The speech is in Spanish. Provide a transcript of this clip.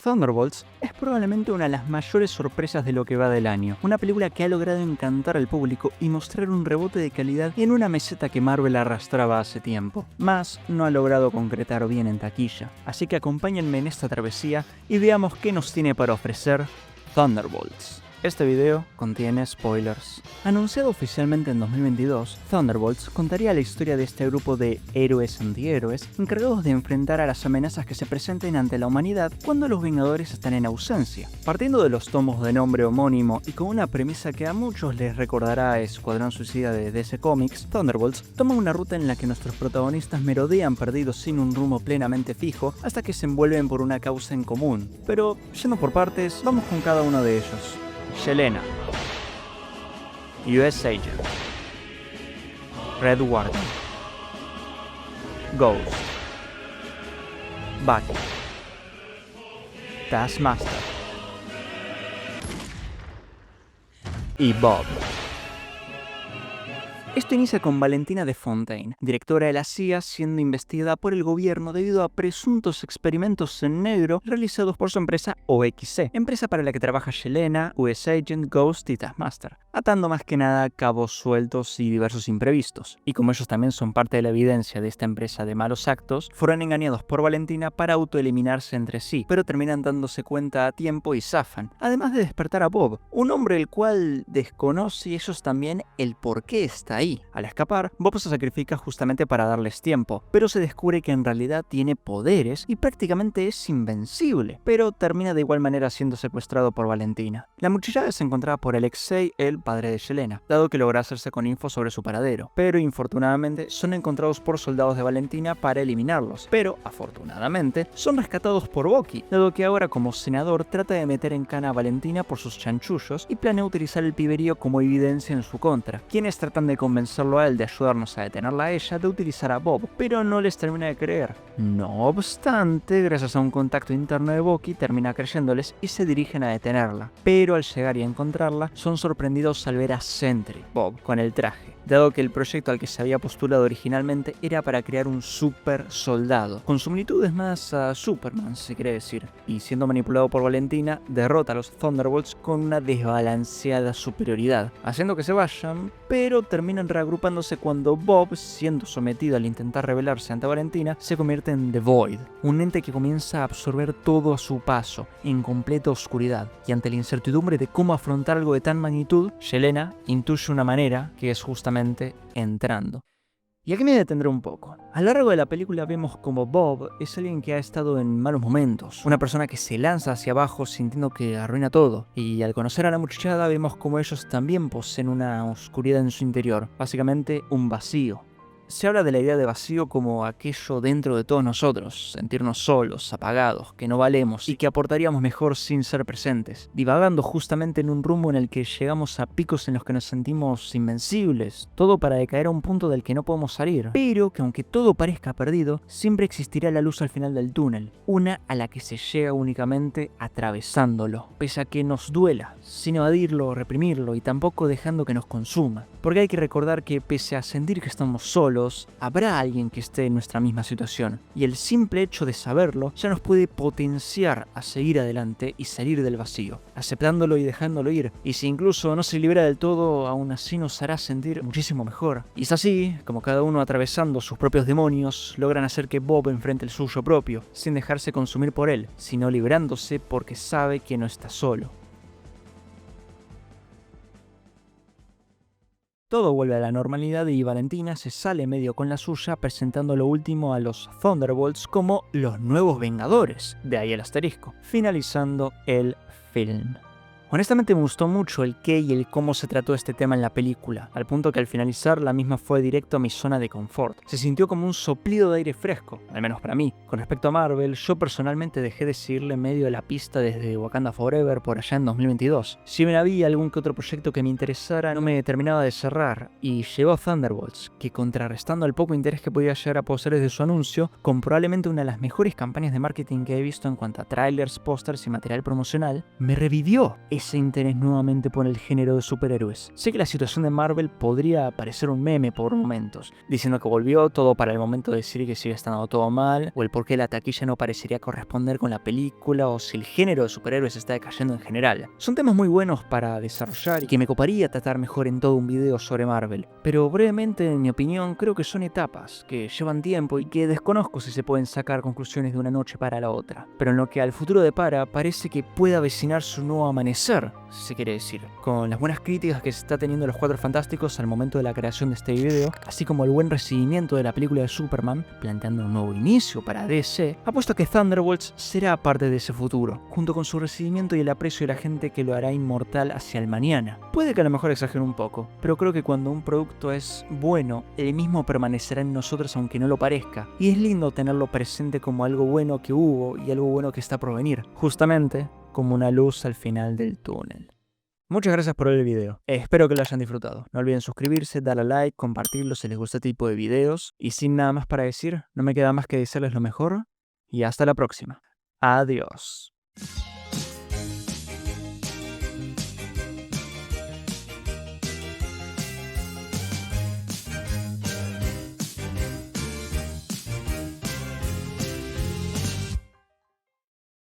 Thunderbolts es probablemente una de las mayores sorpresas de lo que va del año. Una película que ha logrado encantar al público y mostrar un rebote de calidad en una meseta que Marvel arrastraba hace tiempo. Mas no ha logrado concretar bien en taquilla. Así que acompáñenme en esta travesía y veamos qué nos tiene para ofrecer Thunderbolts. Este video contiene spoilers. Anunciado oficialmente en 2022, Thunderbolts contaría la historia de este grupo de héroes antihéroes encargados de enfrentar a las amenazas que se presenten ante la humanidad cuando los Vengadores están en ausencia. Partiendo de los tomos de nombre homónimo y con una premisa que a muchos les recordará a Escuadrón Suicida de DC Comics, Thunderbolts toma una ruta en la que nuestros protagonistas merodean perdidos sin un rumbo plenamente fijo hasta que se envuelven por una causa en común. Pero, yendo por partes, vamos con cada uno de ellos. Yelena, US Agent, Red Guardian, Ghost, Bucky, Taskmaster y Bob. Esto inicia con Valentina de Fontaine, directora de la CIA, siendo investigada por el gobierno debido a presuntos experimentos en negro realizados por su empresa OXC, empresa para la que trabaja Yelena, US Agent, Ghost y Taskmaster, atando más que nada cabos sueltos y diversos imprevistos. Y como ellos también son parte de la evidencia de esta empresa de malos actos, fueron engañados por Valentina para autoeliminarse entre sí, pero terminan dándose cuenta a tiempo y zafan, además de despertar a Bob, un hombre el cual desconoce ellos también el por qué está ahí. Al escapar, Bob se sacrifica justamente para darles tiempo, pero se descubre que en realidad tiene poderes y prácticamente es invencible, pero termina de igual manera siendo secuestrado por Valentina. La muchachada es encontrada por Alexei, el padre de Yelena, dado que logra hacerse con info sobre su paradero, pero infortunadamente son encontrados por soldados de Valentina para eliminarlos, pero afortunadamente son rescatados por Bucky, dado que ahora como senador trata de meter en cana a Valentina por sus chanchullos y planea utilizar el piberío como evidencia en su contra, quienes tratan de convencerlo a él de ayudarnos a detenerla a ella de utilizar a Bob, pero no les termina de creer. No obstante, gracias a un contacto interno de Bucky, termina creyéndoles y se dirigen a detenerla, pero al llegar y a encontrarla, son sorprendidos al ver a Sentry, Bob, con el traje, dado que el proyecto al que se había postulado originalmente era para crear un super soldado, con similitudes más a Superman, se quiere decir, y siendo manipulado por Valentina, derrota a los Thunderbolts con una desbalanceada superioridad, haciendo que se vayan, pero terminan reagrupándose cuando Bob, siendo sometido al intentar rebelarse ante Valentina, se convierte en The Void, un ente que comienza a absorber todo a su paso, en completa oscuridad, y ante la incertidumbre de cómo afrontar algo de tan magnitud, Yelena intuye una manera que es justamente entrando. Y aquí me detendré un poco. A lo largo de la película vemos como Bob es alguien que ha estado en malos momentos, una persona que se lanza hacia abajo sintiendo que arruina todo, y al conocer a la muchachada vemos como ellos también poseen una oscuridad en su interior, básicamente un vacío. Se habla de la idea de vacío como aquello dentro de todos nosotros, sentirnos solos, apagados, que no valemos y que aportaríamos mejor sin ser presentes, divagando justamente en un rumbo en el que llegamos a picos en los que nos sentimos invencibles, todo para decaer a un punto del que no podemos salir, pero que aunque todo parezca perdido, siempre existirá la luz al final del túnel, una a la que se llega únicamente atravesándolo, pese a que nos duela, sin evadirlo o reprimirlo y tampoco dejando que nos consuma, porque hay que recordar que pese a sentir que estamos solos, habrá alguien que esté en nuestra misma situación, y el simple hecho de saberlo ya nos puede potenciar a seguir adelante y salir del vacío, aceptándolo y dejándolo ir, y si incluso no se libera del todo, aún así nos hará sentir muchísimo mejor. Y es así, como cada uno atravesando sus propios demonios, logran hacer que Bob enfrente el suyo propio, sin dejarse consumir por él, sino liberándose porque sabe que no está solo. Todo vuelve a la normalidad y Valentina se sale medio con la suya presentando lo último a los Thunderbolts como los nuevos Vengadores, de ahí el asterisco, finalizando el film. Honestamente me gustó mucho el qué y el cómo se trató este tema en la película, al punto que al finalizar la misma fue directo a mi zona de confort. Se sintió como un soplido de aire fresco, al menos para mí. Con respecto a Marvel, yo personalmente dejé de seguirle medio de la pista desde Wakanda Forever por allá en 2022. Si bien había algún que otro proyecto que me interesara, no me terminaba de cerrar, y llegó Thunderbolts, que contrarrestando el poco interés que podía llegar a poseer desde su anuncio, con probablemente una de las mejores campañas de marketing que he visto en cuanto a trailers, pósters y material promocional, me revivió. ese interés nuevamente por el género de superhéroes. Sé que la situación de Marvel podría parecer un meme por momentos, diciendo que volvió todo para el momento de decir que sigue estando todo mal, o el por qué la taquilla no parecería corresponder con la película, o si el género de superhéroes está decayendo en general. Son temas muy buenos para desarrollar y que me coparía tratar mejor en todo un video sobre Marvel, pero brevemente, en mi opinión, creo que son etapas que llevan tiempo y que desconozco si se pueden sacar conclusiones de una noche para la otra. Pero en lo que al futuro depara, parece que puede avecinarse un nuevo amanecer, si se quiere decir, con las buenas críticas que se está teniendo los Cuatro Fantásticos al momento de la creación de este video, así como el buen recibimiento de la película de Superman, planteando un nuevo inicio para DC. Apuesto a que Thunderbolts será parte de ese futuro, junto con su recibimiento y el aprecio de la gente que lo hará inmortal hacia el mañana. Puede que a lo mejor exagere un poco, pero creo que cuando un producto es bueno, el mismo permanecerá en nosotros aunque no lo parezca, y es lindo tenerlo presente como algo bueno que hubo y algo bueno que está por venir, justamente como una luz al final del túnel. Muchas gracias por ver el video, espero que lo hayan disfrutado. No olviden suscribirse, darle a like, compartirlo si les gusta este tipo de videos, y sin nada más para decir, no me queda más que desearles lo mejor, y hasta la próxima. Adiós.